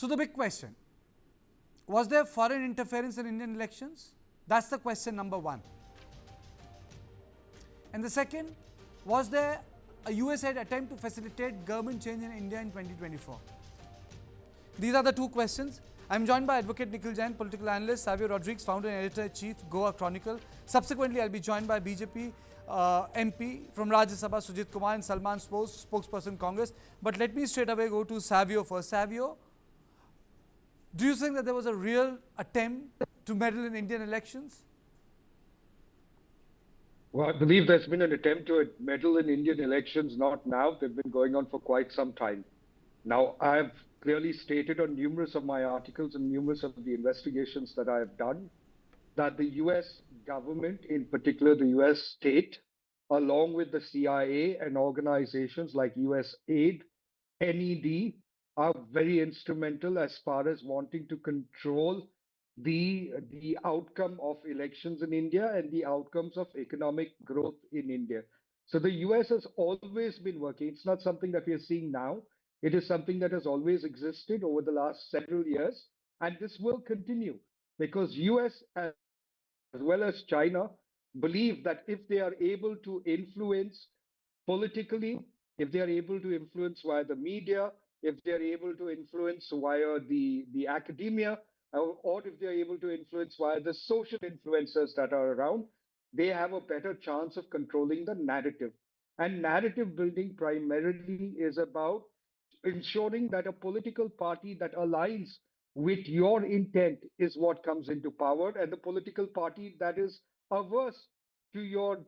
So the big question, was there foreign interference in Indian elections? That's the question number one. And the second, was there a USAID attempt to facilitate government change in India in 2024? These are the two questions. I'm joined by Advocate Nikhil Jain, political analyst, Savio Rodriguez, founder and editor-in-chief, Goa Chronicle. Subsequently, I'll be joined by BJP MP from Rajya Sabha, Sujit Kumar, and Salman spokesperson, Congress. But let me straight away go to Savio first. Savio, do you think that there was a real attempt to meddle in Indian elections? Well, I believe there's been an attempt to meddle in Indian elections, not now. They've been going on for quite some time. Now, I've clearly stated on numerous of my articles and numerous of the investigations that I have done that the US government, in particular the US state, along with the CIA and organizations like USAID, NED, are very instrumental as far as wanting to control the outcome of elections in India and the outcomes of economic growth in India. So the US has always been working. It's not something that we are seeing now. It is something that has always existed over the last several years, and this will continue because US as well as China believe that if they are able to influence politically, if they are able to influence via the media, if they are able to influence via the academia, or if they are able to influence via the social influencers that are around, they have a better chance of controlling the narrative. And narrative building primarily is about ensuring that a political party that aligns with your intent is what comes into power, and the political party that is averse to your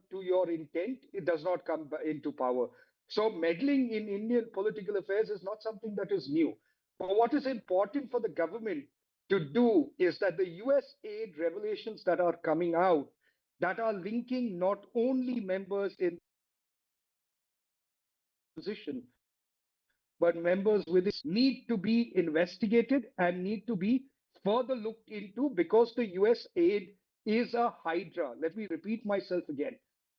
intent, it does not come into power. So meddling in Indian political affairs is not something that is new. But what is important for the government to do is that the US aid revelations that are coming out that are linking not only members in position but members with this need to be investigated and need to be further looked into because the US aid is a hydra. Let me repeat myself again.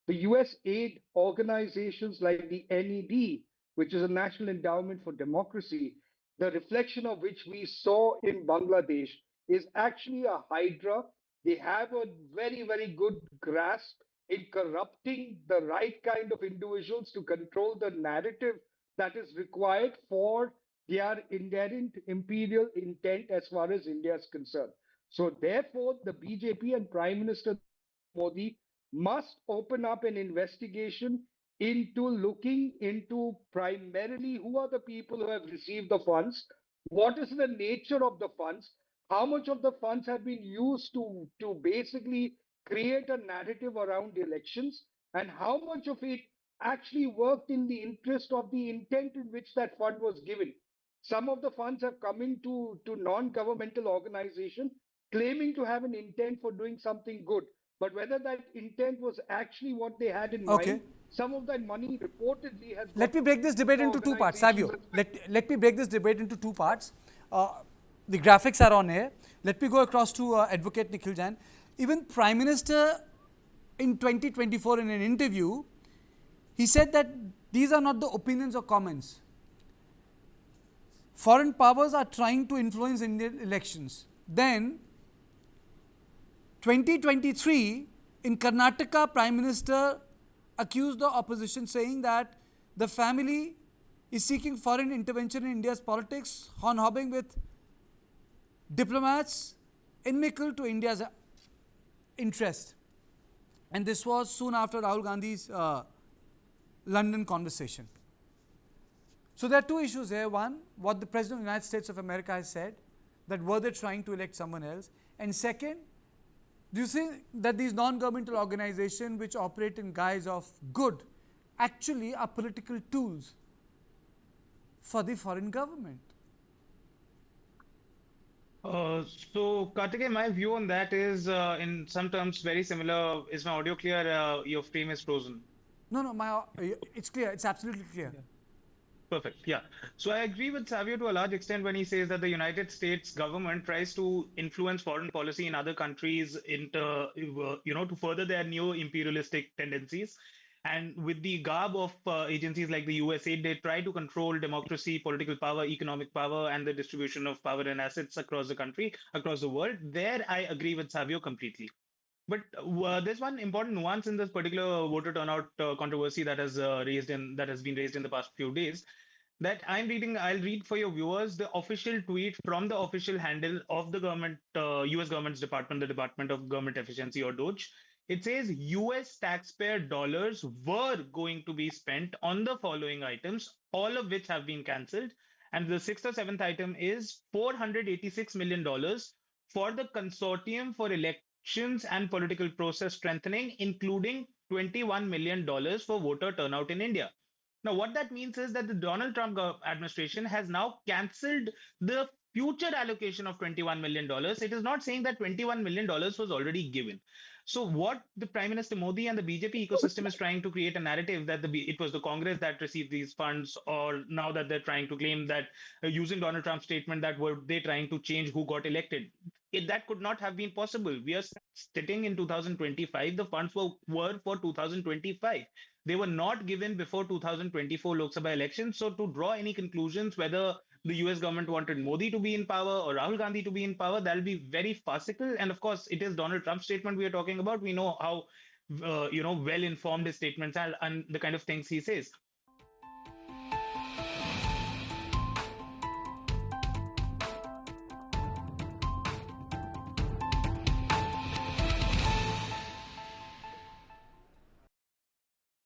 The US aid organizations like the NED, which is a National Endowment for Democracy, the reflection of which we saw in Bangladesh, is actually a hydra. They have a very, very good grasp in corrupting the right kind of individuals to control the narrative that is required for their inherent imperial intent as far as India is concerned. So, therefore, the BJP and Prime Minister Modi must open up an investigation into looking into primarily who are the people who have received the funds, what is the nature of the funds, how much of the funds have been used to basically create a narrative around elections, and how much of it actually worked in the interest of the intent in which that fund was given. Some of the funds have come into non-governmental organization claiming to have an intent for doing something good. But whether that intent was actually what they had in Okay. mind, some of that money reportedly has Let me break this debate into two parts, Savio. Let me break this debate into two parts. The graphics are on here. Let me go across to Advocate Nikhil Jain. Even Prime Minister in 2024 in an interview, he said that these are not the opinions or comments. Foreign powers are trying to influence Indian elections. Then, 2023, in Karnataka, Prime Minister accused the opposition saying that the family is seeking foreign intervention in India's politics, hobnobbing with diplomats inimical to India's interest. And this was soon after Rahul Gandhi's London conversation. So there are two issues here. One, what the President of the United States of America has said, that were they trying to elect someone else? And second, do you think that these non-governmental organizations which operate in guise of good actually are political tools for the foreign government? So, Kartikeya, my view on that is in some terms very similar. Is my audio clear? Your frame is frozen. No, it's clear. It's absolutely clear. Yeah. Perfect. Yeah. So I agree with Savio to a large extent when he says that the United States government tries to influence foreign policy in other countries to further their neo-imperialistic tendencies. And with the garb of agencies like the USAID, they try to control democracy, political power, economic power, and the distribution of power and assets across the country, across the world. There, I agree with Savio completely. But there's one important nuance in this particular voter turnout controversy that has been raised in the past few days. That I'm reading, I'll read for your viewers the official tweet from the official handle of the government, U.S. government's department, the Department of Government Efficiency or DOGE. It says U.S. taxpayer dollars were going to be spent on the following items, all of which have been cancelled. And the sixth or seventh item is $486 million for the Consortium for Elections and Political Process Strengthening, including $21 million for voter turnout in India. Now, what that means is that the Donald Trump administration has now cancelled the future allocation of $21 million. It is not saying that $21 million was already given. So, what the Prime Minister Modi and the BJP ecosystem is trying to create a narrative that it was the Congress that received these funds, or now that they're trying to claim that using Donald Trump's statement that were they trying to change who got elected. That could not have been possible. We are sitting in 2025. The funds were for 2025. They were not given before 2024 Lok Sabha elections. So to draw any conclusions whether the US government wanted Modi to be in power or Rahul Gandhi to be in power, that'll be very farcical. And of course, it is Donald Trump's statement we are talking about. We know how well informed his statements are and the kind of things he says.